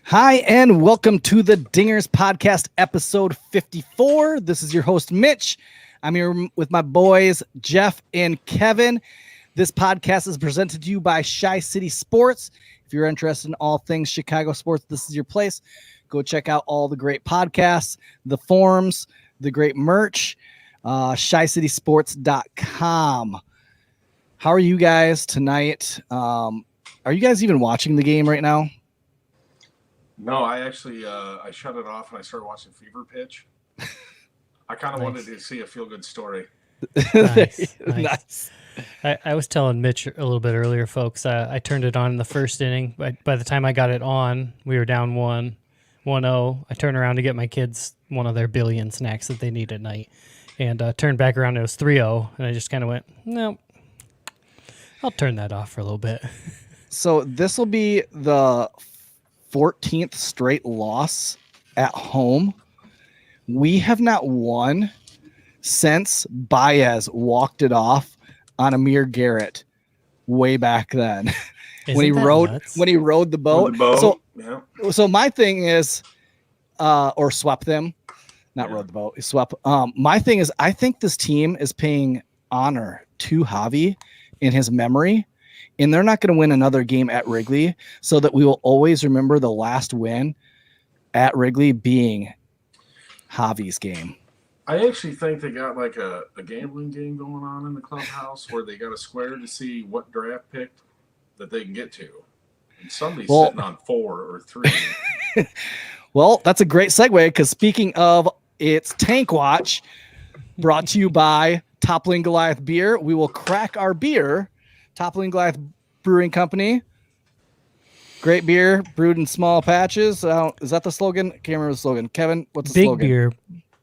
Hi, and welcome to the Dingers Podcast, episode 54. This is your host, Mitch. I'm here with my boys, Jeff and Kevin. This podcast is presented to you by Chi City Sports. If you're interested in all things Chicago sports, this is your place. Go check out all the great podcasts, the forums, the great merch, ChiCitySports.com. How are you guys tonight? Are you guys even watching the game right now? No, I actually I shut it off and I started watching Fever Pitch. I kind of wanted to see a feel-good story. Nice. I was telling Mitch a little bit earlier, folks. I turned it on in the first inning. By the time I got it on, we were down 1-0. I turned around to get my kids one of their billion snacks that they need at night, and turned back around. It was 3-0, and I just kind of went, no, I'll turn that off for a little bit. So this will be the 14th straight loss at home. We have not won since Baez walked it off on Amir Garrett way back then when he rode the boat. So my thing is or swept them, not rode the boat, he swept. My thing is I think this team is paying honor to Javi in his memory. And they're not going to win another game at Wrigley, so that we will always remember the last win at Wrigley being Javi's game. I actually think they got like a gambling game going on in the clubhouse where they got a square to see what draft pick that they can get to. And somebody's sitting on 4 or 3. Well, that's a great segue, because speaking of, it's Tank Watch, brought to you by Toppling Goliath Beer. We will crack our beer. Toppling Goliath Brewing Company. Great beer, brewed in small patches. Is that the slogan? I can't remember the slogan. Kevin, what's the slogan? Big beer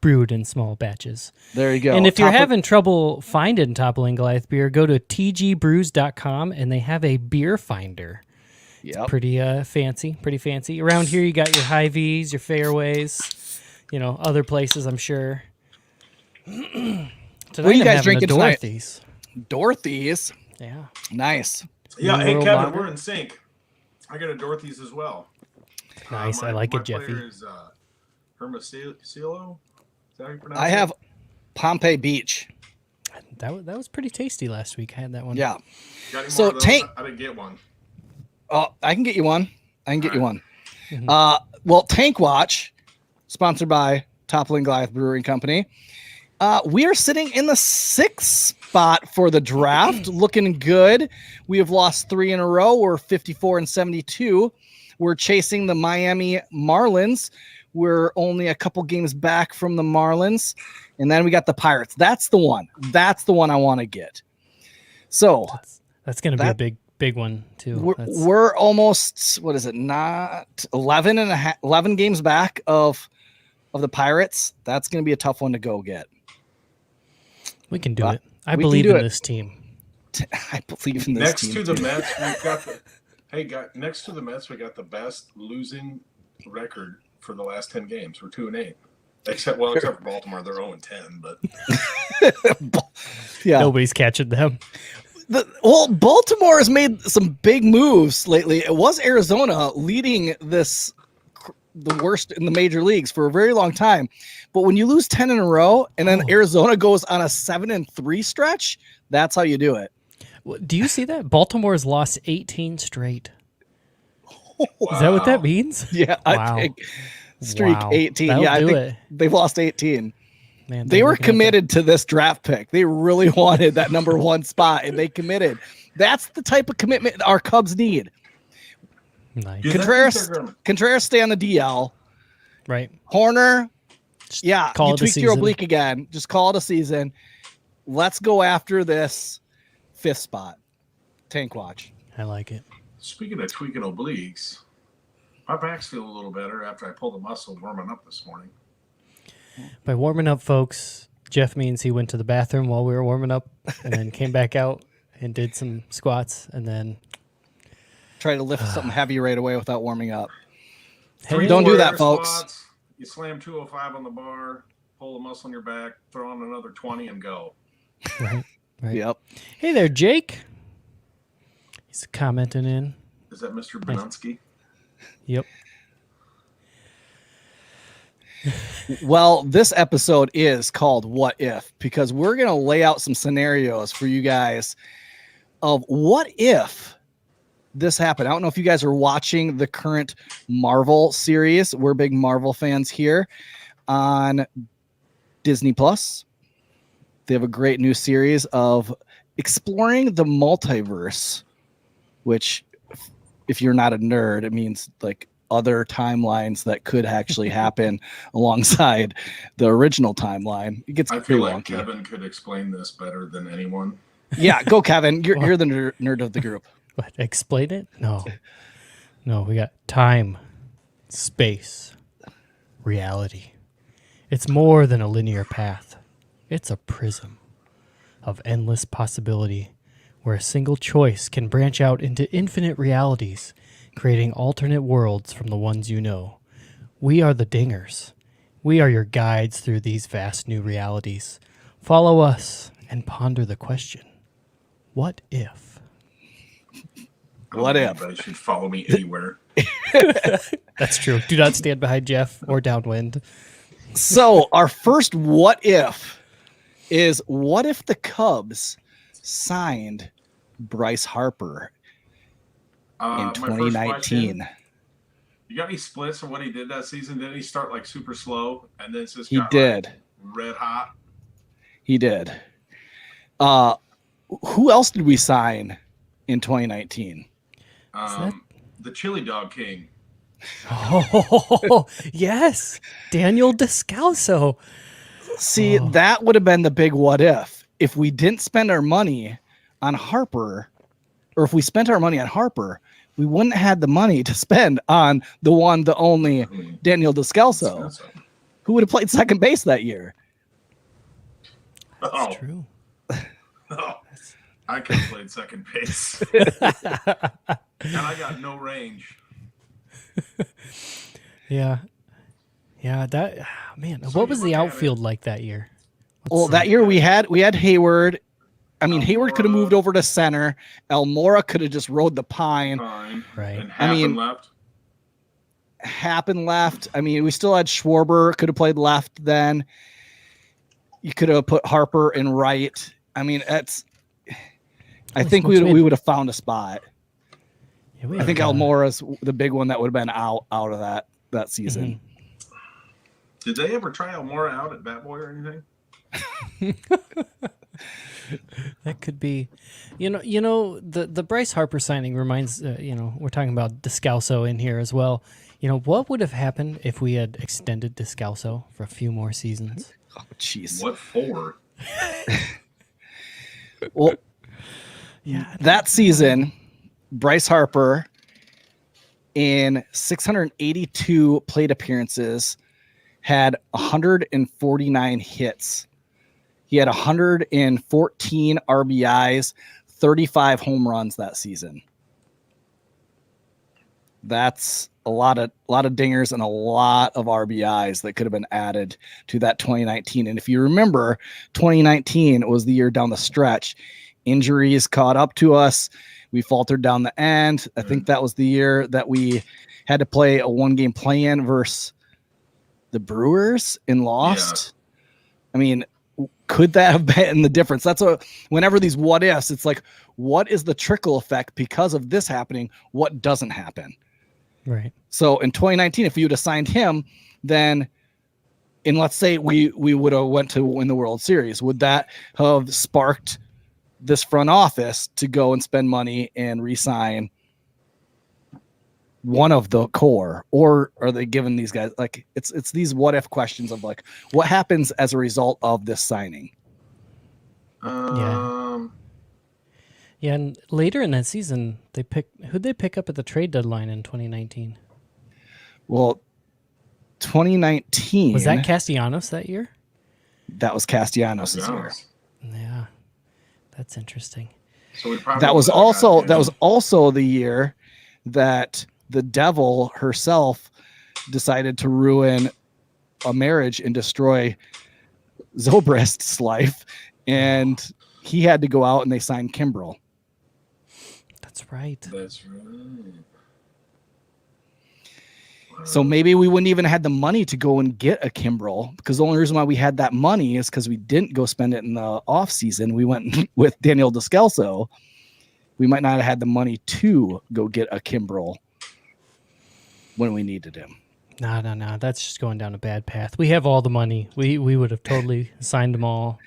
brewed in small batches. There you go. And if you're having trouble finding Toppling Goliath beer, go to tgbrews.com, and they have a beer finder. Yep. It's pretty fancy. Around here, you got your Hy-Vees, your Fairways, other places, I'm sure. Tonight, what are you guys drinking tonight? Dorothy's. Yeah. Nice. Yeah. Hey, Kevin, we're in sync. I got a Dorothy's as well. Nice. I like it, Jeffy. My player is Hermosillo. Is that how you pronounce it? I have Pompey Beach. That was pretty tasty last week. I had that one. Yeah. So Tank, I didn't get one. Oh, I can get you one. Mm-hmm. Well, Tank Watch, sponsored by Toppling Goliath Brewing Company. We are sitting in the 6th spot for the draft, looking good. We have lost 3 in a row. We're 54-72. We're chasing the Miami Marlins. We're only a couple games back from the Marlins. And then we got the Pirates. That's the one. I want to get. So that's going to be a big one too. We're almost, what is it? Not 11 games back of the Pirates. That's going to be a tough one to go get. We can do it. I believe in this team. I believe in this team. Next to the Mets, we got the best losing record for the last 10 games. We're 2-8. Except for Baltimore, they're 0-10. But yeah, nobody's catching them. Baltimore has made some big moves lately. It was Arizona leading the worst in the major leagues for a very long time. But when you lose 10 in a row and then Arizona goes on a 7-3 stretch, that's how you do it. Do you see that? Baltimore's lost 18 straight. Wow. Is that what that means? Yeah. Wow. I think streak 18. I think they've lost 18. Man, they were committed to this draft pick. They really wanted that number 1 spot, and they committed. That's the type of commitment our Cubs need. Nice. Contreras stay on the DL. Right. Horner, you tweaked your oblique again. Just call it a season. Let's go after this 5th spot. Tank Watch. I like it. Speaking of tweaking obliques, my back's feeling a little better after I pulled a muscle warming up this morning. By warming up, folks, Jeff means he went to the bathroom while we were warming up and then came back out and did some squats and then try to lift something heavy right away without warming up. Hey, don't do that, folks. Squats, you slam 205 on the bar, pull a muscle in your back, throw on another 20 and go. Right. Yep. Hey there, Jake. He's commenting in. Is that Mr. Bernanski? Yep. Well, this episode is called What If, because we're going to lay out some scenarios for you guys of what if this happened. I don't know if you guys are watching the current Marvel series. We're big Marvel fans here on Disney Plus. They have a great new series of exploring the multiverse, which if you're not a nerd, it means like other timelines that could actually happen alongside the original timeline. It gets I pretty feel like wonky. Kevin could explain this better than anyone. Yeah, go Kevin. You're the nerd of the group. What? Explain it? No. No, we got time, space, reality. It's more than a linear path. It's a prism of endless possibility where a single choice can branch out into infinite realities, creating alternate worlds from the ones you know. We are the Dingers. We are your guides through these vast new realities. Follow us and ponder the question, what if? What if? Anybody should follow me anywhere. That's true. Do not stand behind Jeff or downwind. So our first what if is, what if the Cubs signed Bryce Harper in My first 2019? question, you got any splits of what he did that season? Didn't he start like super slow and then just He got did. like red hot? He did. Who else did we sign in 2019? The Chili Dog King. Oh, yes. Daniel Descalso. See, that would have been the big what if we didn't spend our money on Harper, or if we spent our money on Harper, we wouldn't have had the money to spend on the one, the only Daniel Descalso, who would have played second base that year. That's true. Oh, I could have played second base. And I got no range. Yeah. Yeah, that man, So what you was look the at outfield like that year? Well, that year we had Hayward. I mean, Hayward could have moved over to center. Almora could have just rode the pine. Fine. Right. And Happen left. Happen left. I mean, we still had Schwarber, could have played left then. You could have put Harper in right. I mean, I think we would have found a spot. Yeah, I think Almora's the big one that would have been out of that season. Mm-hmm. Did they ever try Almora out at Bat Boy or anything? That could be, the Bryce Harper signing reminds, we're talking about Descalso in here as well. What would have happened if we had extended Descalso for a few more seasons? Oh, jeez. What for? Well, yeah, that season, Bryce Harper, in 682 plate appearances, had 149 hits. He had 114 RBIs, 35 home runs that season. That's a lot of dingers and a lot of RBIs that could have been added to that 2019. And if you remember, 2019 was the year down the stretch. Injuries caught up to us. We faltered down the end. I think that was the year that we had to play a one-game play-in versus the Brewers and lost. Yeah. I mean, could that have been the difference? That's whenever these what ifs, it's like, what is the trickle effect because of this happening? What doesn't happen? Right. So in 2019, if you would have signed him, then, and let's say we would have went to win the World Series, would that have sparked this front office to go and spend money and re-sign one of the core? Or are they giving these guys, like, it's these what if questions of like, what happens as a result of this signing? Yeah, and later in that season, who'd they pick up at the trade deadline in 2019? Well, 2019 was that Castellanos that year? That was Castellanos this year. Yeah, that's interesting. So that was also the year that the devil herself decided to ruin a marriage and destroy Zobrist's life, and he had to go out and they signed Kimbrel. That's right. That's right. So maybe we wouldn't even have had the money to go and get a Kimbrel, because the only reason why we had that money is because we didn't go spend it in the off season. We went with Daniel Descalso. We might not have had the money to go get a Kimbrel when we needed him. No. That's just going down a bad path. We have all the money. We would have totally signed them all.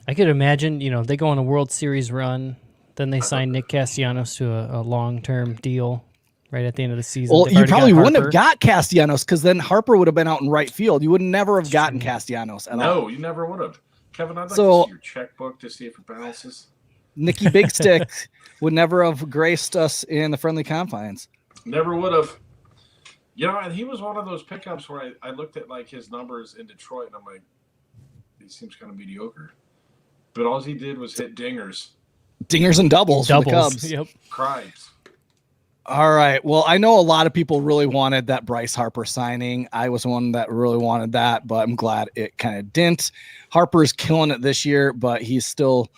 I could imagine, they go on a World Series run, then they sign Nick Castellanos to a long-term deal right at the end of the season. Well, They've you already probably got wouldn't have Harper. got Castellanos, because then Harper would have been out in right field. You would never have gotten Castellanos at all. No, you never would have. Kevin, I'd like to see your checkbook to see if it balances. Nicky Big Stick would never have graced us in the friendly confines. Never would have. And he was one of those pickups where I looked at like his numbers in Detroit and I'm like, he seems kind of mediocre. But all he did was hit dingers. Dingers and doubles for the Cubs. Yep. Cried. All right. Well, I know a lot of people really wanted that Bryce Harper signing. I was one that really wanted that, but I'm glad it kind of didn't. Harper's killing it this year, but he's still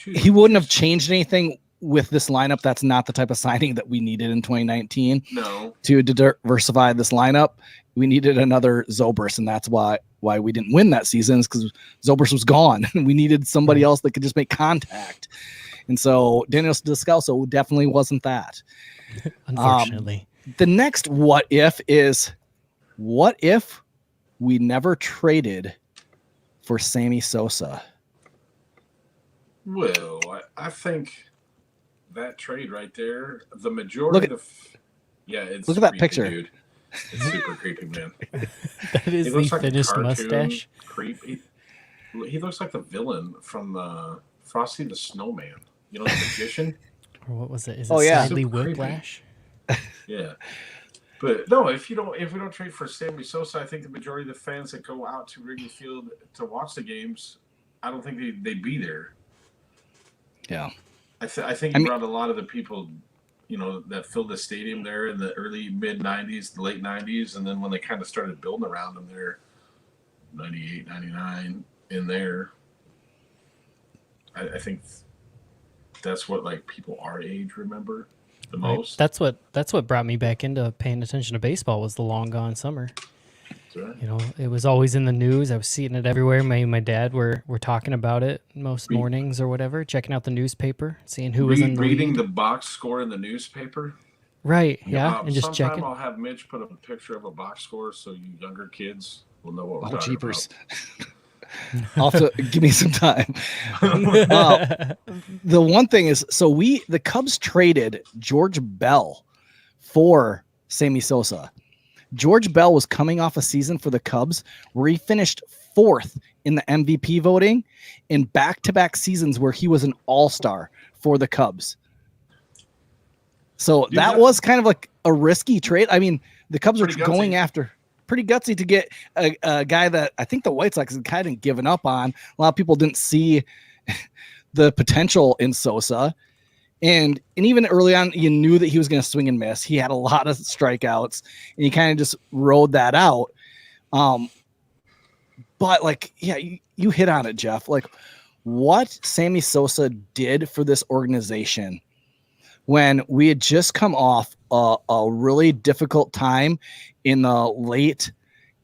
he wouldn't have changed anything with this lineup. That's not the type of signing that we needed in 2019. No. To diversify this lineup, we needed another Zobrist, and that's why we didn't win that season, is because Zobrist was gone. We needed somebody else that could just make contact. And so Daniel Descalso definitely wasn't that. Unfortunately. The next what if is, what if we never traded for Sami Sosa? Well, I think that trade right there, the majority it's look at that creepy, picture. Dude. It's super creepy, man. That is the thinnest mustache. Creepy. He looks like the villain from Frosty the Snowman. The magician. Or what was it? Is it Snidely Whiplash? Yeah. But no, if we don't trade for Sami Sosa, I think the majority of the fans that go out to Wrigley Field to watch the games, I don't think they'd be there. Yeah. I think he brought a lot of the people, that filled the stadium there in the early mid 90s, the late 90s, and then when they kind of started building around him there, 98, 99 in there. I think that's what like people our age remember the most. That's what brought me back into paying attention to baseball, was the long gone summer. Right. It was always in the news. I was seeing it everywhere. My dad were talking about it most mornings or whatever, checking out the newspaper, seeing who was in the reading lead. the box score in the newspaper. Right, yeah, and just checking. I'll have Mitch put up a picture of a box score so you younger kids will know what we're talking Jeepers. about. I'll have to give me some time. The one thing is, the Cubs traded George Bell for Sami Sosa. George Bell was coming off a season for the Cubs where he finished 4th in the MVP voting in back-to-back seasons where he was an all-star for the Cubs. So that was kind of like a risky trade. I mean, the Cubs were going after pretty gutsy to get a guy that I think the White Sox had kind of given up on. A lot of people didn't see the potential in Sosa. And even early on, you knew that he was going to swing and miss. He had a lot of strikeouts, and he kind of just rode that out. But you hit on it, Jeff. Like, what Sami Sosa did for this organization when we had just come off a really difficult time in the late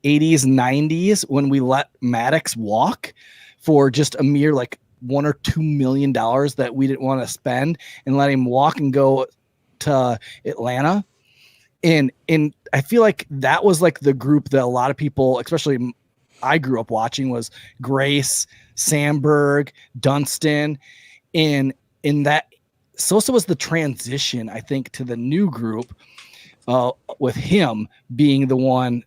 80s, 90s, when we let Maddox walk for just a mere $1 or $2 million that we didn't want to spend, and let him walk and go to Atlanta. And I feel like that was like the group that a lot of people, especially I grew up watching, was Grace, Sandberg, Dunston. And in that, Sosa was the transition, I think, to the new group, with him being the one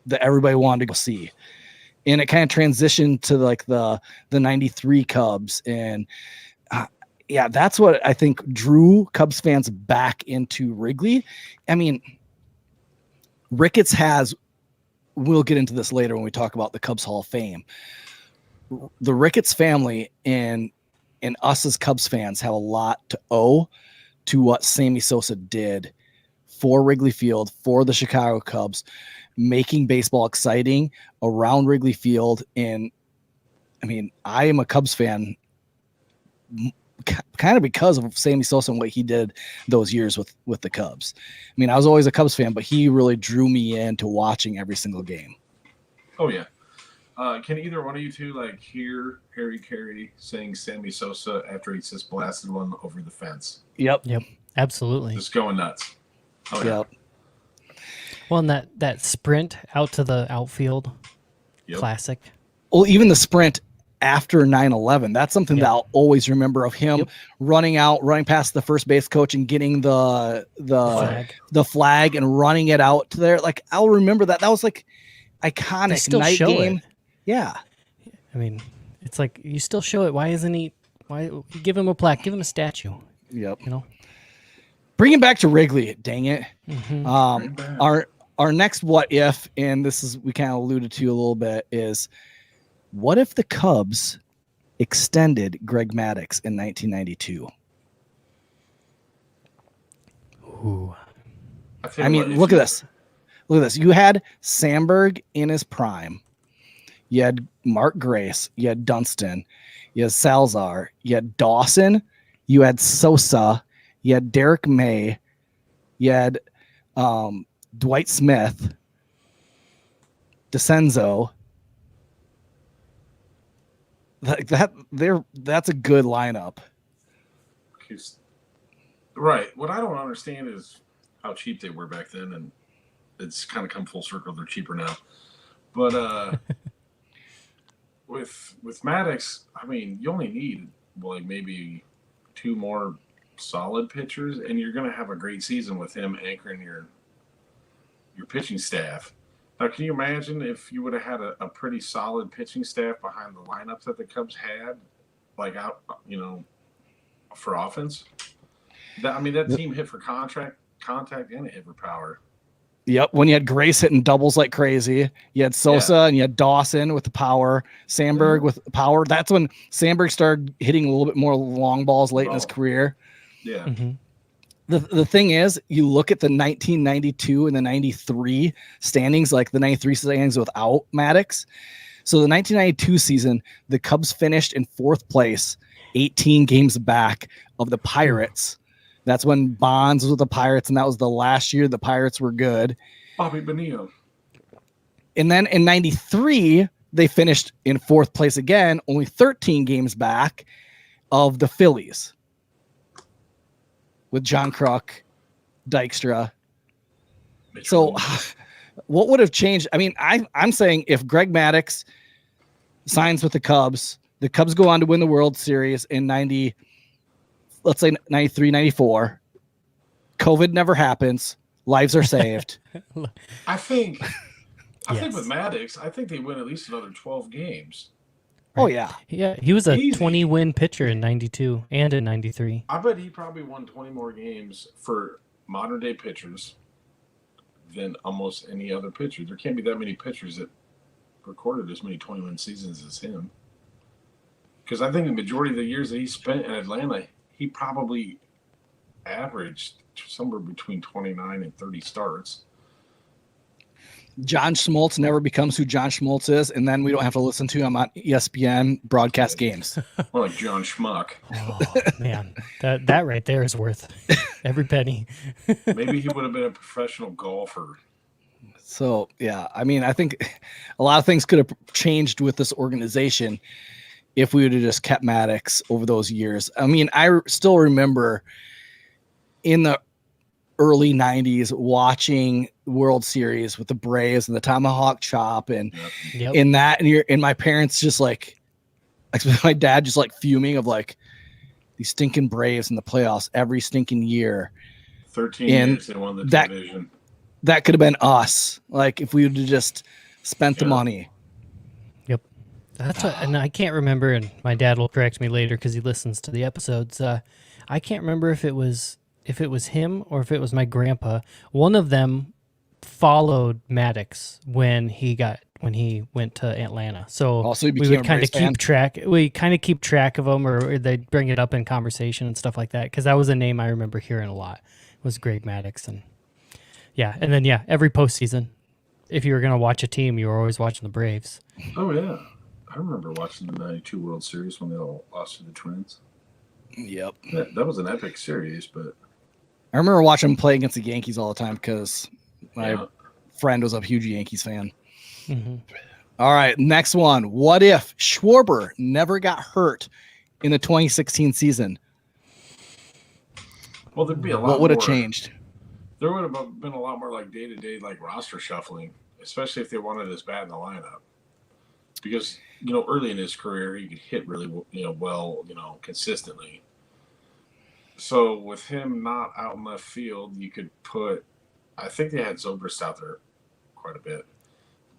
that everybody wanted to go see. And it kind of transitioned to the 93 Cubs. And that's what I think drew Cubs fans back into Wrigley. I mean, Ricketts we'll get into this later when we talk about the Cubs Hall of Fame. The Ricketts family and us as Cubs fans have a lot to owe to what Sami Sosa did for Wrigley Field, for the Chicago Cubs, making baseball exciting around Wrigley Field. And I mean, I am a Cubs fan kind of because of Sami Sosa and what he did those years with the Cubs. I mean, I was always a Cubs fan, but he really drew me into watching every single game. Oh yeah. Can either one of you two hear Harry Carey saying Sami Sosa after he just blasted one over the fence? Yep. Absolutely. Just going nuts. Oh yeah. Yep. Well, and that sprint out to the outfield, classic. Well, even the sprint after 9/11, that's something that I'll always remember of him running past the first base coach and getting the flag and running it out to there. Like, I'll remember that. That was like iconic night game. Yeah. I mean, it's like you still show it. Why isn't he? Why give him a plaque? Give him a statue. Yep. You know. Bring him back to Wrigley. Dang it. Mm-hmm. Our next what if, and this is we kind of alluded to a little bit, is what if the Cubs extended Greg Maddux in 1992? Ooh. I mean, look at this. Look at this. You had Sandberg in his prime. You had Mark Grace. You had Dunston. You had Salazar. You had Dawson. You had Sosa. You had Derek May. You had Dwight Smith. DeCenzo. That's a good lineup. Right. What I don't understand is how cheap they were back then, and it's kind of come full circle. They're cheaper now. But with Maddux, I mean, you only need maybe two more solid pitchers, and you're going to have a great season with him anchoring your pitching staff. Now, can you imagine if you would have had a pretty solid pitching staff behind the lineups that the Cubs had, for offense? That team hit for contact, and it hit for power. Yep. When you had Grace hitting doubles like crazy, you had Sosa and you had Dawson with the power, Sandberg with power. That's when Sandberg started hitting a little bit more long balls late in his career. Yeah. Mm-hmm. The thing is, you look at the 1992 and the 93 standings, like the 93 standings without Maddux. So the 1992 season, the Cubs finished in fourth place, 18 games back of the Pirates. That's when Bonds was with the Pirates, and that was the last year the Pirates were good. Bobby Bonilla. And then in 93, they finished in fourth place again, only 13 games back of the Phillies with John Kruk, Dykstra. So what would have changed? I mean, I'm saying if Greg Maddux signs with the Cubs go on to win the World Series in 93, 94. COVID never happens. Lives are saved. I think with Maddux, I think they win at least another 12 games. Oh, yeah. Yeah, he was a 20-win pitcher in 92 and in 93. I bet he probably won 20 more games for modern-day pitchers than almost any other pitcher. There can't be that many pitchers that recorded as many 20-win seasons as him. Because I think the majority of the years that he spent in Atlanta, he probably averaged somewhere between 29 and 30 starts. John Schmaltz never becomes who John Schmaltz is, and then we don't have to listen to him on ESPN broadcast games. More like John Schmuck. Oh, man, that right there is worth every penny. Maybe he would have been a professional golfer. So, yeah, I mean, I think a lot of things could have changed with this organization if we would have just kept Maddux over those years. I mean, I still remember in the early 90s watching World Series with the Braves and the Tomahawk Chop and in that, and my parents just my dad just fuming of these stinking Braves in the playoffs every stinking year. 13 years they won the division. That could have been us. If we would have just spent the money. Yep. And I can't remember, and my dad will correct me later because he listens to the episodes. I can't remember if it was him or if it was my grandpa. One of them followed Maddux when he went to Atlanta. So also we would kind of keep track. We kind of keep track of them, or they'd bring it up in conversation and stuff like that. Because that was a name I remember hearing a lot. Was Greg Maddux, and every postseason, if you were gonna watch a team, you were always watching the Braves. Oh yeah, I remember watching the '92 World Series when they all lost to the Twins. Yep. That was an epic series, but I remember watching him play against the Yankees all the time because my friend was a huge Yankees fan. Mm-hmm. All right, next one. What if Schwarber never got hurt in the 2016 season? Well, there'd be a lot. What would have changed? There would have been a lot more like day-to-day like roster shuffling, especially if they wanted his bat in the lineup. Because early in his career, he could hit really well, consistently. So with him not out in left field, you could put. I think they had Zobrist out there quite a bit.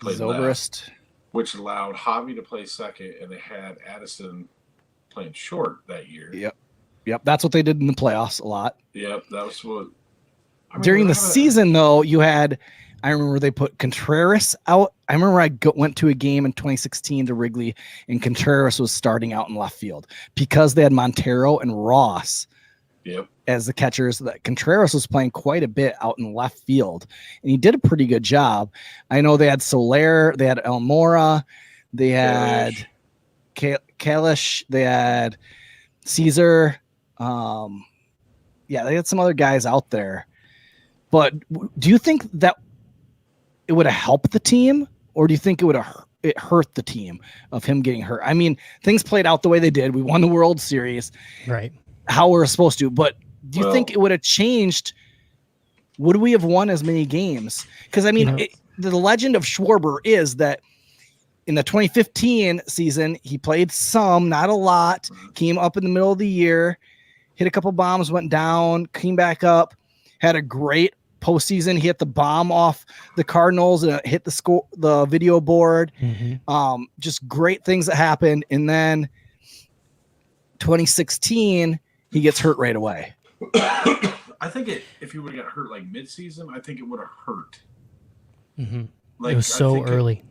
Zobrist, which allowed Javi to play second, and they had Addison playing short that year. Yep. That's what they did in the playoffs a lot. Yep, that was what. During the season, though, you had. I remember they put Contreras out. I remember I went to a game in 2016 to Wrigley, and Contreras was starting out in left field because they had Montero and Ross as the catchers. That Contreras was playing quite a bit out in left field, and he did a pretty good job. I know they had Soler, they had Almora, they had Kalish, they had Caesar. They had some other guys out there. But do you think that it would have helped the team, or do you think it would have hurt the team of him getting hurt? I mean, things played out the way they did. We won the World Series, right? How we're supposed to. But do you think it would have changed? Would we have won as many games? Because I mean, the legend of Schwarber is that in the 2015 season, he played some, not a lot. Came up in the middle of the year, hit a couple bombs, went down, came back up, had a great postseason. He hit the bomb off the Cardinals and hit the video board. Mm-hmm. Just great things that happened. And then 2016, he gets hurt right away. I think if he would have got hurt like mid-season, I think it would have hurt. Mm-hmm. Like, it was so early.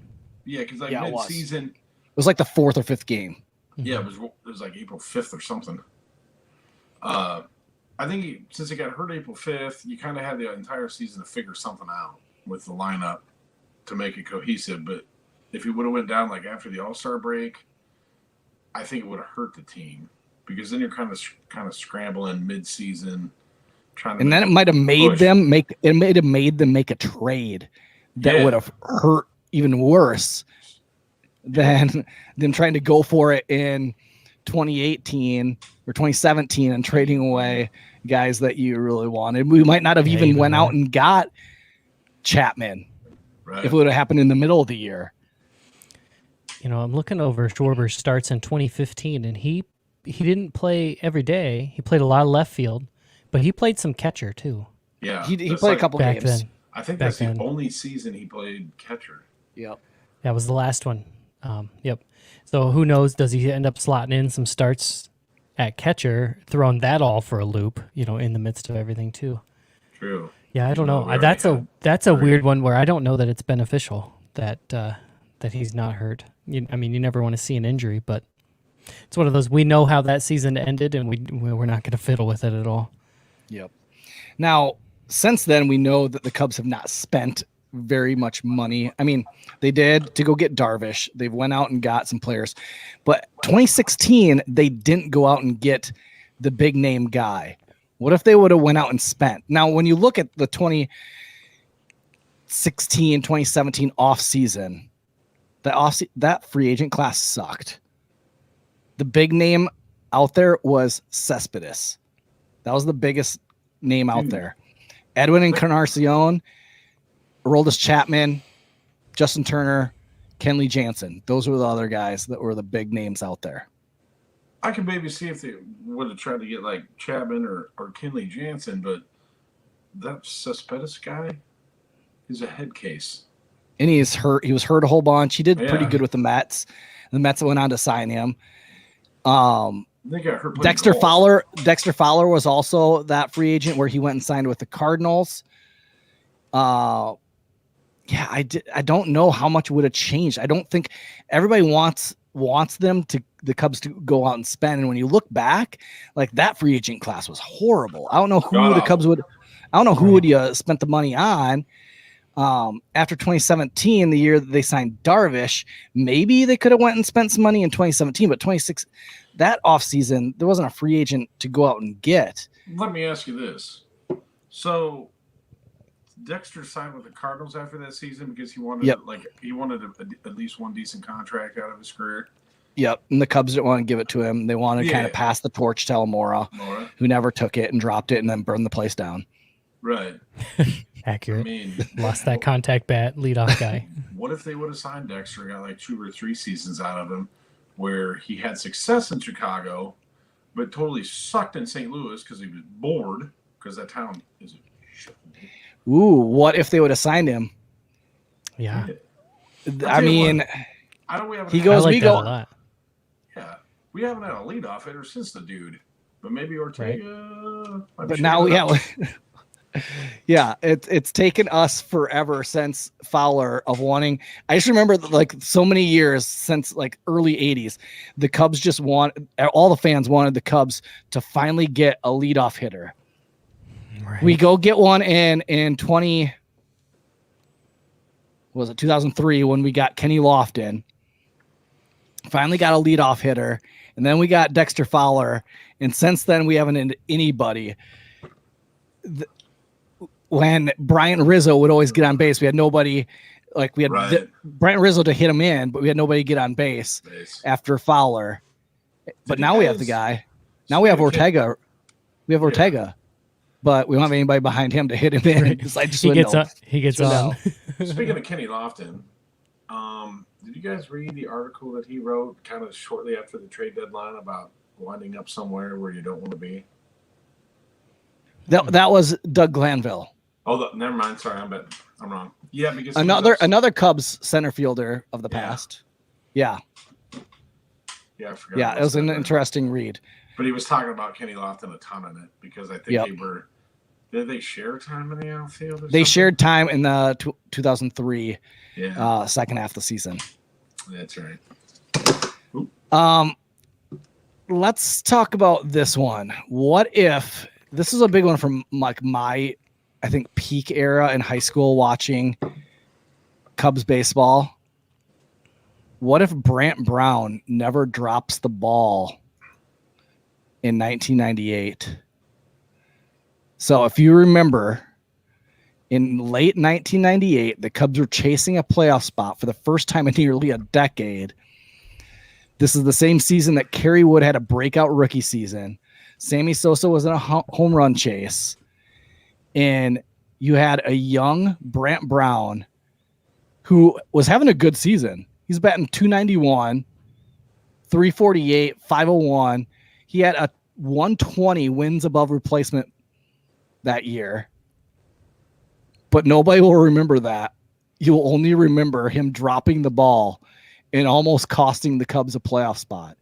Because mid-season, it was like the 4th or 5th game. Yeah, it was like April 5th or something. I think since he got hurt April 5th, you kind of had the entire season to figure something out with the lineup to make it cohesive. But if he would have went down like after the All-Star break, I think it would have hurt the team because then you're kind of scrambling mid-season, trying to. And then it might have made them make a trade that would have hurt even worse than them trying to go for it in 2018 or 2017 and trading away guys that you really wanted. We might not have even went out and got Chapman if it would have happened in the middle of the year. I'm looking over Schwarber's starts in 2015, and he didn't play every day. He played a lot of left field, but he played some catcher too. Yeah, he played a couple games. Then. I think that's the only season he played catcher. Yep, that was the last one. Yep. So who knows? Does he end up slotting in some starts at catcher, throwing that all for a loop? In the midst of everything too. True. Yeah, I don't know. That's a weird one where I don't know that it's beneficial that he's not hurt. You never want to see an injury, but it's one of those. We know how that season ended, and we're not going to fiddle with it at all. Yep. Now, since then, we know that the Cubs have not spent very much money. I mean, they did to go get Darvish. They went out and got some players, but 2016 they didn't go out and get the big name guy. What if they would have went out and spent? Now, when you look at the 2016, 2017 off season, that free agent class sucked. The big name out there was Cespedes. That was the biggest name out there. Edwin Encarnacion, Aroldis Chapman, Justin Turner, Kenley Jansen. Those were the other guys that were the big names out there. I could maybe see if they would have tried to get like Chapman or Kenley Jansen, but that Cespedes guy is a head case. And he's hurt. He was hurt a whole bunch. He did pretty good with the Mets. The Mets went on to sign him. They got hurt. Dexter Fowler was also that free agent where he went and signed with the Cardinals. I don't know how much would have changed. I don't think everybody wants the Cubs to go out and spend. And when you look back, like that free agent class was horrible. I don't know who the Cubs would. I don't know who would you spent the money on. After 2017, the year that they signed Darvish, maybe they could have went and spent some money in 2017, but that offseason, there wasn't a free agent to go out and get. Let me ask you this. So Dexter signed with the Cardinals after that season because he wanted at least one decent contract out of his career. Yep. And the Cubs didn't want to give it to him. They wanted to kind of pass the torch to Almora, who never took it and dropped it and then burned the place down. Right. Accurate. I mean, lost that contact bat leadoff guy. What if they would have signed Dexter, got like 2 or 3 seasons out of him, where he had success in Chicago, but totally sucked in St. Louis because he was bored because that town is a shit. Ooh, what if they would have signed him? Yeah. I mean, we go. a lot. Yeah, we haven't had a leadoff hitter since the dude, but maybe Ortega. Right. But now, yeah, it's taken us forever since Fowler of wanting. I just remember like so many years since like early 80s, the Cubs just all the fans wanted the Cubs to finally get a leadoff hitter. Right. We go get one in 2003 when we got Kenny Lofton. Finally got a leadoff hitter, and then we got Dexter Fowler, and since then we haven't had anybody. When Bryant Rizzo would always get on base, we had nobody. Like we had Bryant Rizzo to hit him in, but we had nobody get on base after Fowler. But now we have the guy. Now we have Ortega. We have Ortega, but we don't have anybody behind him to hit him in. He gets on. Speaking of Kenny Lofton, did you guys read the article that he wrote kind of shortly after the trade deadline about winding up somewhere where you don't want to be? That was Doug Glanville. Oh, never mind. Sorry, I'm wrong. Yeah, because another Cubs center fielder of the past. Yeah. Yeah, I forgot. Yeah, it was an interesting read. But he was talking about Kenny Lofton a ton in it because I think did they share time in the outfield? They shared time in the 2003 second half of the season. That's right. Let's talk about this one. What if this is a big one from like my, I think, peak era in high school watching Cubs baseball. What if Brant Brown never drops the ball in 1998? So if you remember, in late 1998, the Cubs were chasing a playoff spot for the first time in nearly a decade. This is the same season that Kerry Wood had a breakout rookie season. Sami Sosa was in a home run chase. And you had a young Brant Brown who was having a good season. He's batting .291, 348, 501. He had a 120 wins above replacement that year. But nobody will remember that. You'll only remember him dropping the ball and almost costing the Cubs a playoff spot.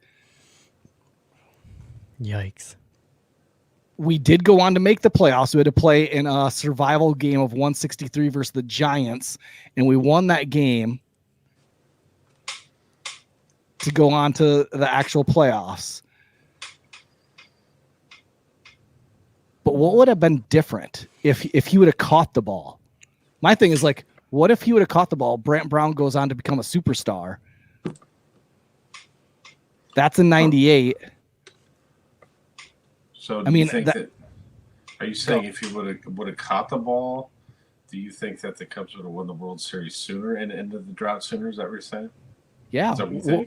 Yikes. We did go on to make the playoffs. We had to play in a survival game of 163 versus the Giants, and we won that game to go on to the actual playoffs. But what would have been different if he would have caught the ball? My thing is like, what if he would have caught the ball? Brant Brown goes on to become a superstar. That's in 98. So do you think that are you saying if he would have caught the ball, do you think that the Cubs would have won the World Series sooner and ended the drought sooner? Is that what you're saying? Yeah.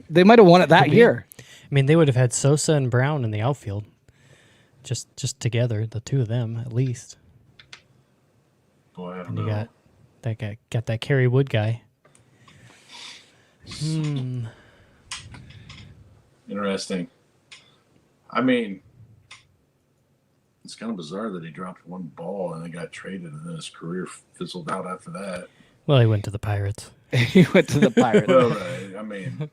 They might have won it that year. I mean, they would have had Sosa and Brown in the outfield. Just together, the two of them at least. Boy, I don't and know. You got that Kerry Wood guy. Interesting. I mean, it's kind of bizarre that he dropped one ball and then got traded, and then his career fizzled out after that. Well, he went to the Pirates. He went to the Pirates. Well, right. I mean,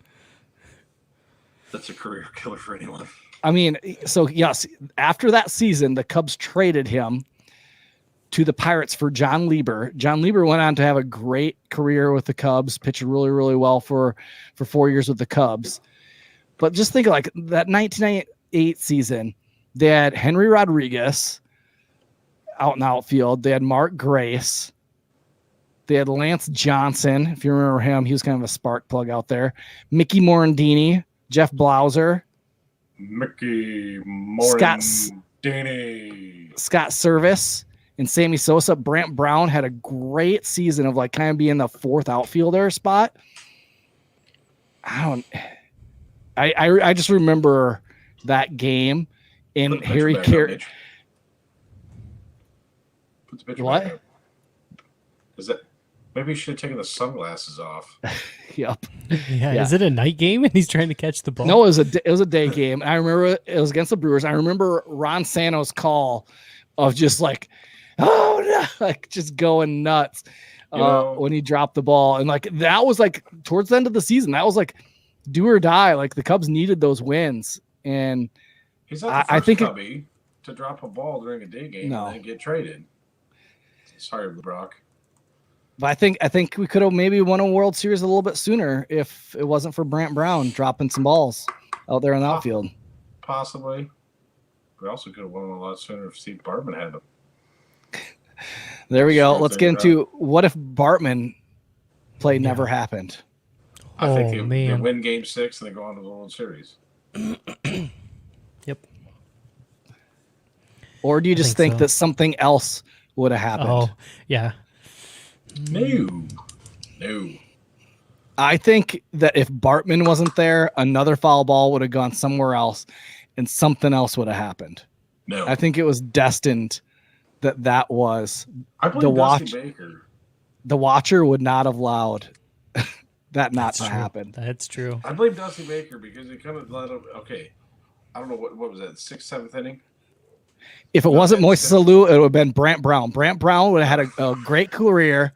that's a career killer for anyone. I mean, so yes, after that season, the Cubs traded him to the Pirates for John Lieber. John Lieber went on to have a great career with the Cubs, pitched really, really well for 4 years with the Cubs. But just think of like that 1998 season, they had Henry Rodriguez out in the outfield. They had Mark Grace. They had Lance Johnson, if you remember him. He was kind of a spark plug out there. Mickey Morandini, Jeff Blauser. Mickey Scott Morandini. Service and Sami Sosa. Brant Brown had a great season of like kind of being the fourth outfielder spot. I just remember that game and Harry Carey. Put the picture What? back up. Is that maybe you should have taken the sunglasses off? Yep. Yeah. Is it a night game and he's trying to catch the ball? No, it was a day game. I remember it was against the Brewers. I remember Ron Santo's call of just like, oh no, like just going nuts when he dropped the ball. And like that was like towards the end of the season. That was like do or die. Like the Cubs needed those wins. And he's not the first Cubby to drop a ball during a day game and then get traded. Sorry, Brock. But I think we could have maybe won a World Series a little bit sooner if it wasn't for Brant Brown dropping some balls out there in the outfield. Possibly. We also could have won a lot sooner if Steve Bartman had them. There we go. Let's get into what if Bartman play never happened. I think they win Game 6 and they go on to the World Series. Yep. Or do you just think that something else would have happened? Oh, yeah. No. I think that if Bartman wasn't there, another foul ball would have gone somewhere else and something else would have happened. No. I think it was destined that was the Baker. The watcher would not have allowed that not to happen. That's true. I blame Dusty Baker because he kind of let him. Okay. I don't know what was that, 6th, 7th inning? If it wasn't Moises Alou, it would have been Brant Brown. Brant Brown would have had a great career.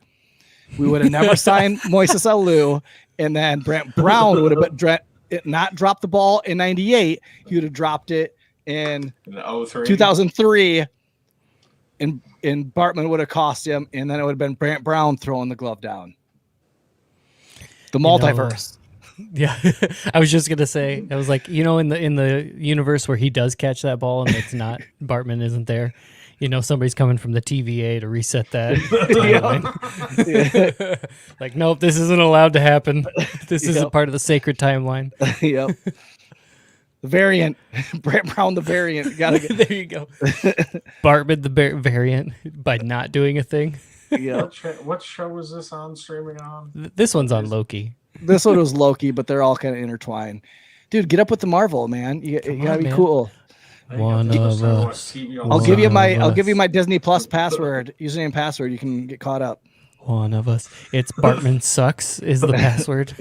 We would have never signed Moises Alou, and then Brant Brown would have not dropped the ball in '98. He would have dropped it in 2003, and Bartman would have cost him, and then it would have been Brant Brown throwing the glove down. The multiverse. Yeah, I was just gonna say, I was like, in the universe where he does catch that ball and it's not Bartman isn't there, somebody's coming from the TVA to reset that timeline. Like, nope, this isn't allowed to happen. This isn't part of the sacred timeline. Yep. The variant, Brant Brown, the variant. Gotta get there. You go. Bartman, the variant, by not doing a thing. Yeah. What show was this on? Streaming on? This one's on Loki. This one was Loki, but they're all kind of intertwined. Dude, get up with the Marvel, man. You gotta be cool. One of us. I'll give you my Disney Plus username and password. You can get caught up. One of us. It's Bartman sucks is the password.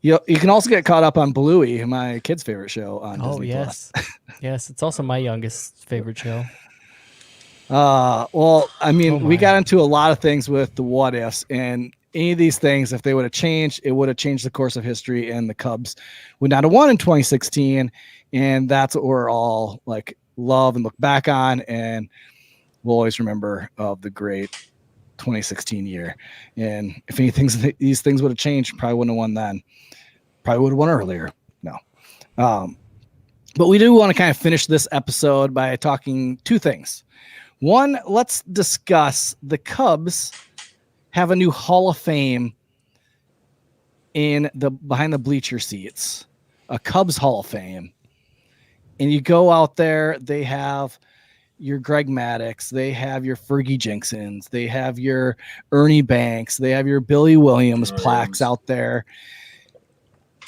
You can also get caught up on Bluey, my kid's favorite show on Disney yes. Plus. Yes, it's also my youngest favorite show. Well, I mean, we got into a lot of things with the what ifs, and any of these things, if they would have changed, it would have changed the course of history, and the Cubs would not have won in 2016. And that's what we're all like love and look back on, and we'll always remember of the great 2016 year. And if these things would have changed, probably wouldn't have won then. Probably would have won earlier. No. But we do want to kind of finish this episode by talking two things. One, let's discuss the Cubs have a new Hall of Fame behind the bleacher seats, a Cubs Hall of Fame. And you go out there, they have your Greg Maddux, they have your Fergie Jenksons, they have your Ernie Banks, they have your Billy Williams plaques out there.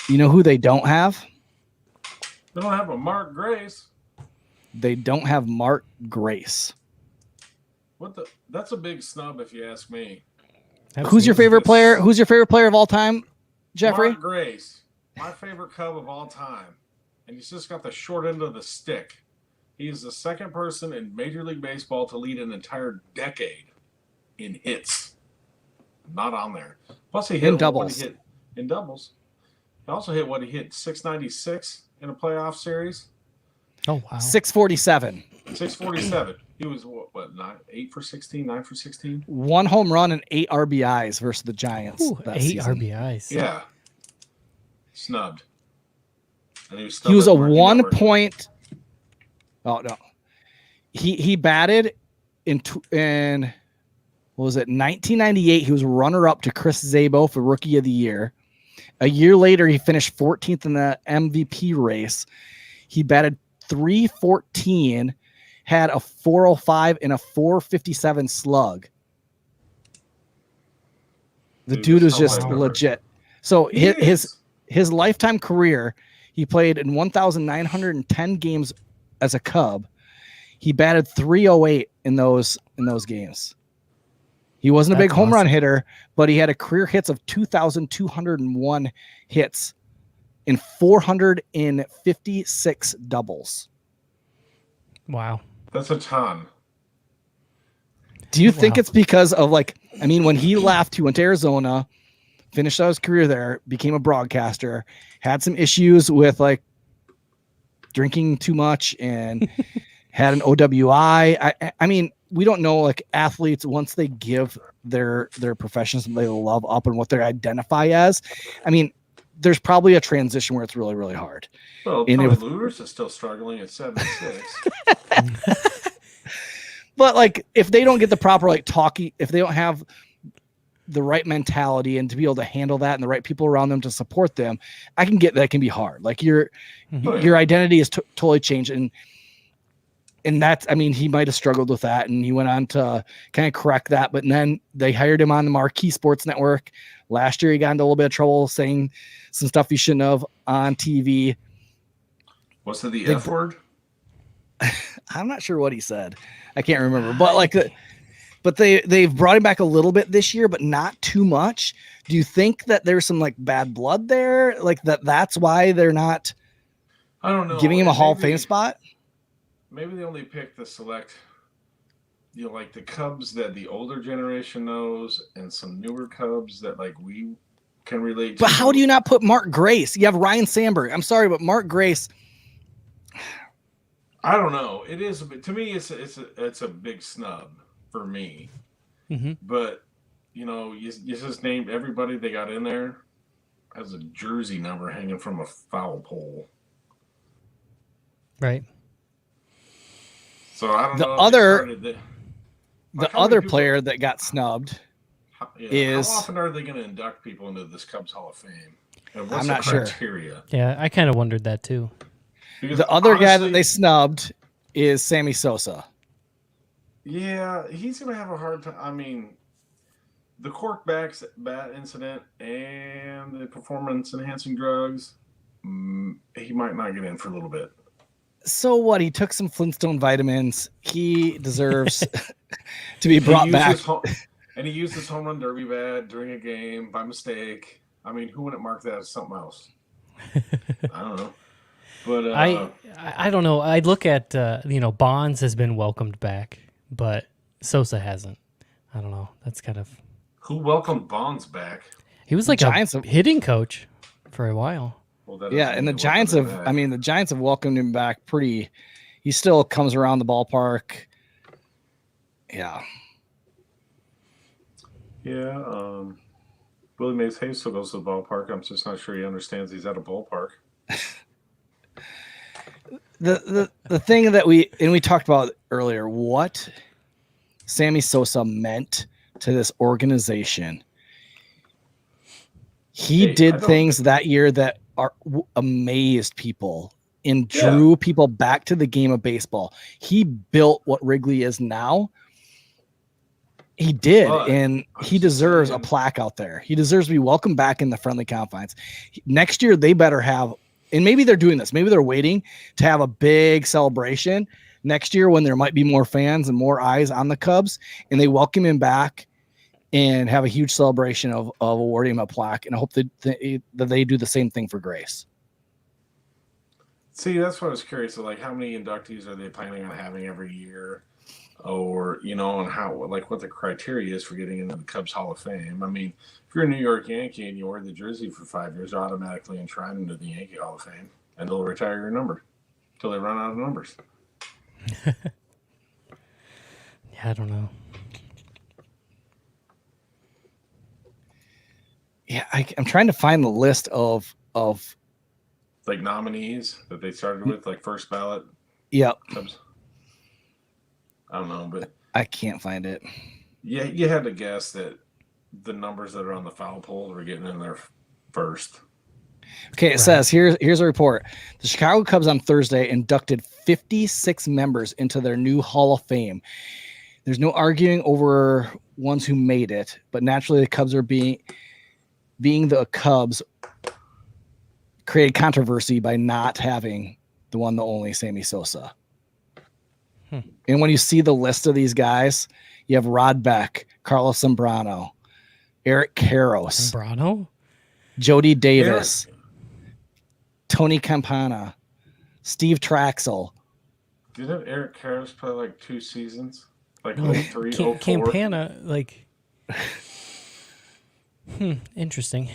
You know who they don't have? They don't have a Mark Grace. They don't have Mark Grace. That's a big snub if you ask me. Who's your favorite player? Who's your favorite player of all time, Jeffrey? Mark Grace, my favorite Cub of all time. And he's just got the short end of the stick. He is the second person in Major League Baseball to lead an entire decade in hits. Not on there. Plus, he hit in doubles. In doubles. He also hit 696 in a playoff series. Oh, wow. 647. 647. He was, 8 for 16, 9 for 16? 1 home run and 8 RBIs versus the Giants. Ooh, 8 season. RBIs. Yeah. Snubbed. And he was a 1 point. Oh, no. He batted in what was it, 1998. He was runner-up to Chris Szabo for Rookie of the Year. A year later, he finished 14th in the MVP race. He batted .314, had a .405 and a .457 slug. The dude was just legit. So his lifetime career, he played in 1,910 games as a Cub. He batted .308 in those games. He wasn't a big home run hitter, but he had a career hits of 2,201 hits in 456 doubles. Wow. That's a ton. Do you think it's because of when he left, he went to Arizona, finished out his career there, became a broadcaster, had some issues with drinking too much and had an OWI. I mean, we don't know athletes once they give their professions and they love up and what they identify as. I mean, there's probably a transition where it's really, really hard. Well, Tony Lewis is still struggling at 76. But if they don't get the proper talking, if they don't have the right mentality and to be able to handle that and the right people around them to support them, I can get that can be hard. Your identity is totally changed. And that's, I mean, he might have struggled with that and he went on to kind of correct that. But then they hired him on the Marquee Sports Network. Last year, he got into a little bit of trouble saying some stuff he shouldn't have on TV. Was it the F word? I'm not sure what he said. I can't remember. But they've brought him back a little bit this year, but not too much. Do you think that there's some bad blood there? That's why they're not I don't know. Giving him a Hall of Fame spot? Maybe they only picked the select, the Cubs that the older generation knows and some newer Cubs that we can relate to. But how do you not put Mark Grace? You have Ryan Sandberg. I'm sorry, but Mark Grace. I don't know. It is to me. It's a big snub for me. Mm-hmm. But you just named everybody they got in there has a jersey number hanging from a foul pole. Right. So I don't know. The other player that got snubbed is. How often are they going to induct people into this Cubs Hall of Fame? And what's I'm not the criteria? Sure. Yeah, I kind of wondered that too. Because the other guy that they snubbed is Sami Sosa. Yeah, he's going to have a hard time. I mean, the cork bat incident and the performance-enhancing drugs, he might not get in for a little bit. So what? He took some Flintstone vitamins. He deserves to be brought back. And he used his home run derby bat during a game by mistake. I mean, who wouldn't mark that as something else? I don't know. But I don't know. I look at Bonds has been welcomed back, but Sosa hasn't. I don't know. That's kind of who welcomed Bonds back. He was a hitting coach for a while. Well, yeah, and the Giants have welcomed him back pretty. He still comes around the ballpark. Yeah. Yeah. Willie Mays Hayes still goes to the ballpark. I'm just not sure he understands he's at a ballpark. The thing that we talked about earlier, what Sami Sosa meant to this organization. He did things that year that amazed people and drew people back to the game of baseball. He built what Wrigley is now. He did, and he deserves a plaque out there. He deserves to be welcomed back in the friendly confines. Next year, they better have, and maybe they're doing this. Maybe they're waiting to have a big celebration next year when there might be more fans and more eyes on the Cubs, and they welcome him back and have a huge celebration of awarding him a plaque. And I hope that they do the same thing for Grace. See, that's what I was curious of, how many inductees are they planning on having every year? Or, and how, what the criteria is for getting into the Cubs Hall of Fame. I mean, if you're a New York Yankee and you wear the jersey for 5 years, you're automatically enshrined into the Yankee Hall of Fame, and they'll retire your number until they run out of numbers. Yeah, I don't know. Yeah, I'm trying to find the list of nominees that they started with, first ballot. Yep. Cubs. I don't know, but I can't find it. Yeah, you had to guess that the numbers that are on the foul pole were getting in there first. Okay, it says here's a report. The Chicago Cubs on Thursday inducted 56 members into their new Hall of Fame. There's no arguing over ones who made it, but naturally the Cubs are being the Cubs created controversy by not having the one, the only Sami Sosa. And when you see the list of these guys, you have Rod Beck, Carlos Zambrano, Eric Karros, Jody Davis, Tony Campana, Steve Traxel. Didn't Eric Karros play like 2 seasons? Like 03, 04? Campana, like... Interesting.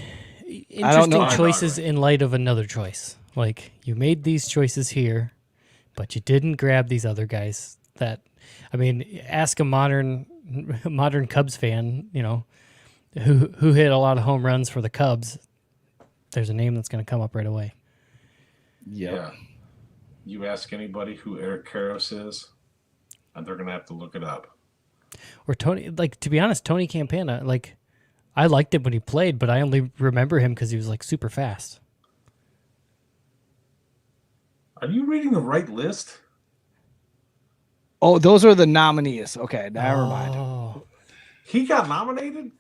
I don't know. Choices in light of another choice. Like, you made these choices here, but you didn't grab these other guys that... I mean, ask a modern Cubs fan, you know, who hit a lot of home runs for the Cubs. There's a name that's going to come up right away. Yep. Yeah. You ask anybody who Eric Karros is, and they're going to have to look it up. Or Tony, like, to be honest, Tony Campana, like, I liked it when he played, but I only remember him because he was, like, super fast. Are you reading the right list? Oh, those are the nominees. Okay, never mind. He got nominated?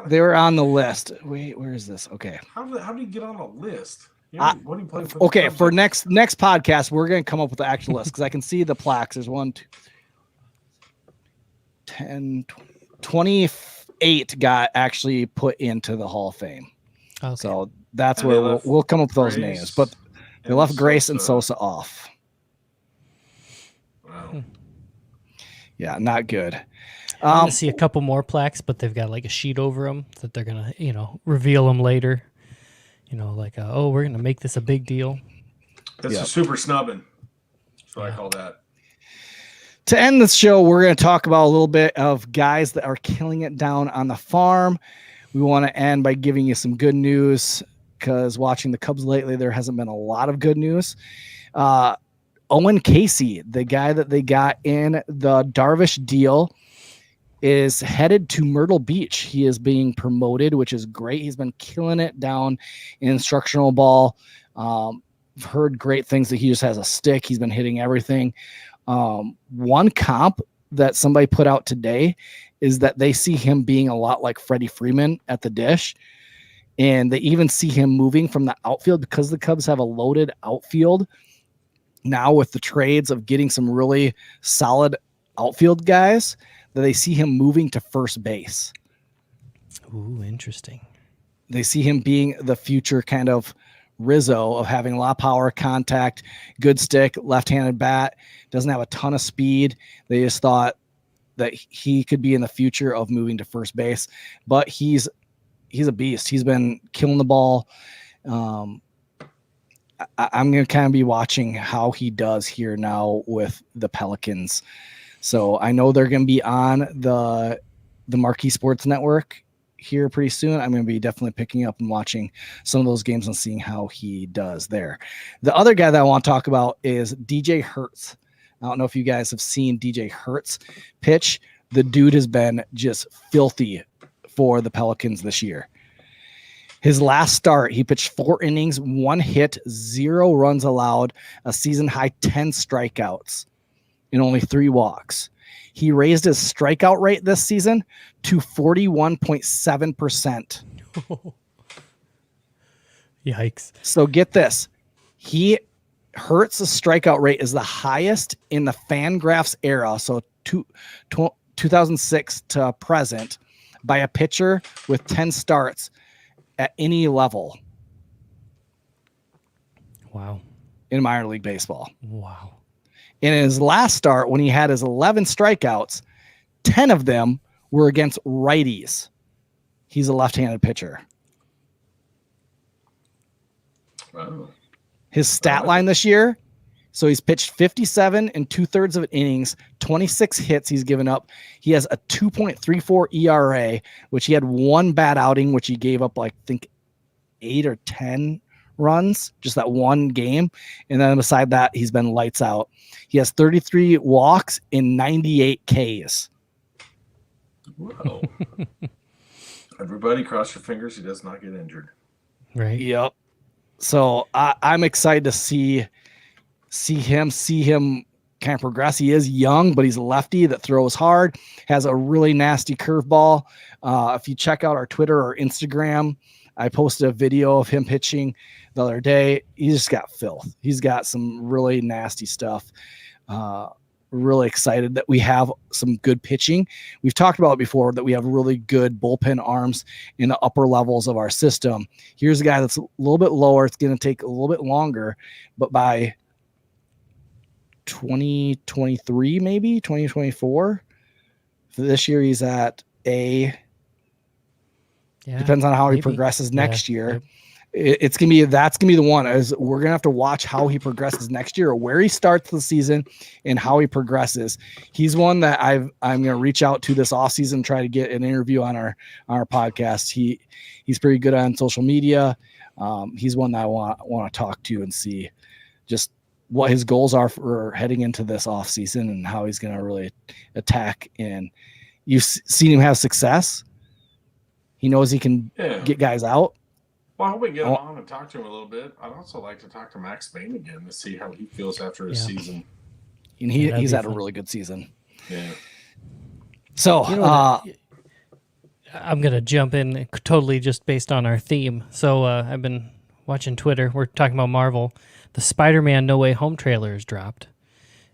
They were on the list. Wait, where is this? Okay. How did he get on the list? What do you play for? Okay, for next podcast, we're going to come up with the actual list because I can see the plaques. There's 1, 2, 10, 28 got actually put into the Hall of Fame. Okay. So that's where we'll come up with those names. But they left Grace and Sosa off. Wow. Yeah, not good. I'm going to see a couple more plaques, but they've got like a sheet over them that they're going to, you know, reveal them later. You know, like, we're going to make this a big deal. That's a super snubbing. That's what I call that. To end this show, we're going to talk about a little bit of guys that are killing it down on the farm. We want to end by giving you some good news because watching the Cubs lately, there hasn't been a lot of good news. Owen Casey, the guy that they got in the Darvish deal, is headed to Myrtle Beach. He is being promoted, which is great. He's been killing it down in instructional ball. I've heard great things that he just has a stick. He's been hitting everything. One comp that somebody put out today is that they see him being a lot like Freddie Freeman at the dish. And they even see him moving from the outfield because the Cubs have a loaded outfield now with the trades of getting some really solid outfield guys, that they see him moving to first base. Ooh, interesting. They see him being the future kind of Rizzo of having a lot of power, contact, good stick, left-handed bat, doesn't have a ton of speed. They just thought that he could be in the future of moving to first base, but he's a beast. He's been killing the ball. I'm going to kind of be watching how he does here now with the Pelicans. So I know they're going to be on the Marquee Sports Network here pretty soon. I'm going to be definitely picking up and watching some of those games and seeing how he does there. The other guy that I want to talk about is DJ Hertz. I don't know if you guys have seen DJ Hertz pitch. The dude has been just filthy for the Pelicans this year. His last start, he pitched 4 innings, 1 hit, 0 runs allowed, a season high 10 strikeouts, and only 3 walks. He raised his strikeout rate this season to 41.7%. Yikes. So get this. Hertz's strikeout rate is the highest in the Fangraphs era, so 2006 to present, by a pitcher with 10 starts at any level. Wow. In minor league baseball. Wow. In his last start, when he had his 11 strikeouts, 10 of them were against righties. He's a left-handed pitcher. Wow. His stat line this year, so he's pitched 57 and 2/3 of innings, 26 hits he's given up. He has a 2.34 ERA, which he had 1 bad outing, which he gave up, like, I think 8 or 10 runs, just that one game. And then beside that, he's been lights out. He has 33 walks in 98 Ks. Whoa. Everybody, cross your fingers. He does not get injured. Right. Yep. So I'm excited to see him kind of progress. He is young, but he's a lefty that throws hard, has a really nasty curveball. If you check out our Twitter or Instagram, I posted a video of him pitching the other day. He just got filth. He's got some really nasty stuff. Really excited that we have some good pitching. We've talked about it before that we have really good bullpen arms in the upper levels of our system. Here's a guy that's a little bit lower. It's going to take a little bit longer, but by 2023, maybe 2024, for this year, he's at A. Yeah, Depends on how maybe. he progresses next year. Yep. That's gonna be the one. Is we're gonna have to watch how he progresses next year, or where he starts the season, and how he progresses. He's one that I'm gonna reach out to this offseason and try to get an interview on our podcast. He's pretty good on social media. He's one that I want to talk to and see just what his goals are for heading into this offseason and how he's gonna really attack. And you've seen him have success. He knows he can get guys out. Well, I hope we can get him on and talk to him a little bit. I'd also like to talk to Max Bain again to see how he feels after his season. And he's had a really good season. Yeah. So I'm going to jump in totally just based on our theme. So I've been watching Twitter. We're talking about Marvel. The Spider-Man No Way Home trailer is dropped.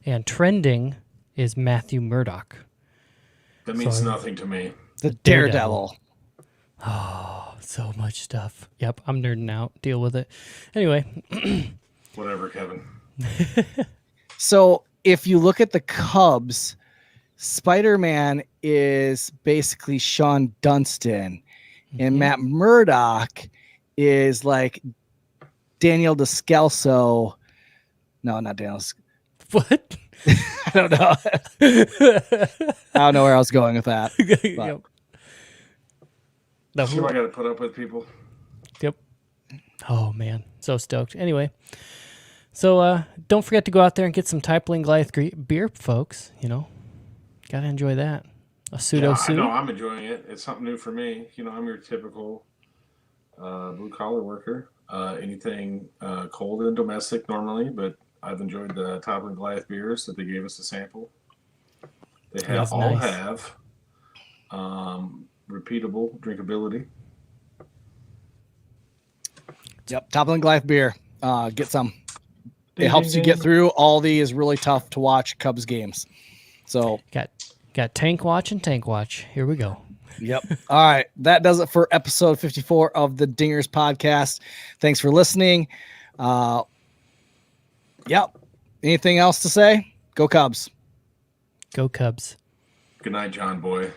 And trending is Matthew Murdock. That means nothing to me. The Daredevil. Oh, so much stuff. Yep, I'm nerding out. Deal with it. Anyway. Whatever, Kevin. So if you look at the Cubs, Spider-Man is basically Sean Dunston, and Matt Murdock is like Daniel Descalso. No, not Daniel. What? I don't know. I don't know where I was going with that. Yep. See what I got to put up with, people. Yep. Oh, man. So stoked. Anyway. So don't forget to go out there and get some Typling Goliath beer, folks. You know, got to enjoy that. A pseudo soup. No, I'm enjoying it. It's something new for me. You know, I'm your typical blue-collar worker. Anything cold and domestic normally, but I've enjoyed the Typling Goliath beers that they gave us to sample. They have repeatable drinkability. Yep, Toppling Goliath beer. Get some. It helps you get through all these really tough to watch Cubs games. So got Tank Watch and Tank Watch. Here we go. Yep. All right, that does it for episode 54 of the Dingers podcast. Thanks for listening. Yep. Anything else to say? Go Cubs. Go Cubs. Good night, John Boy.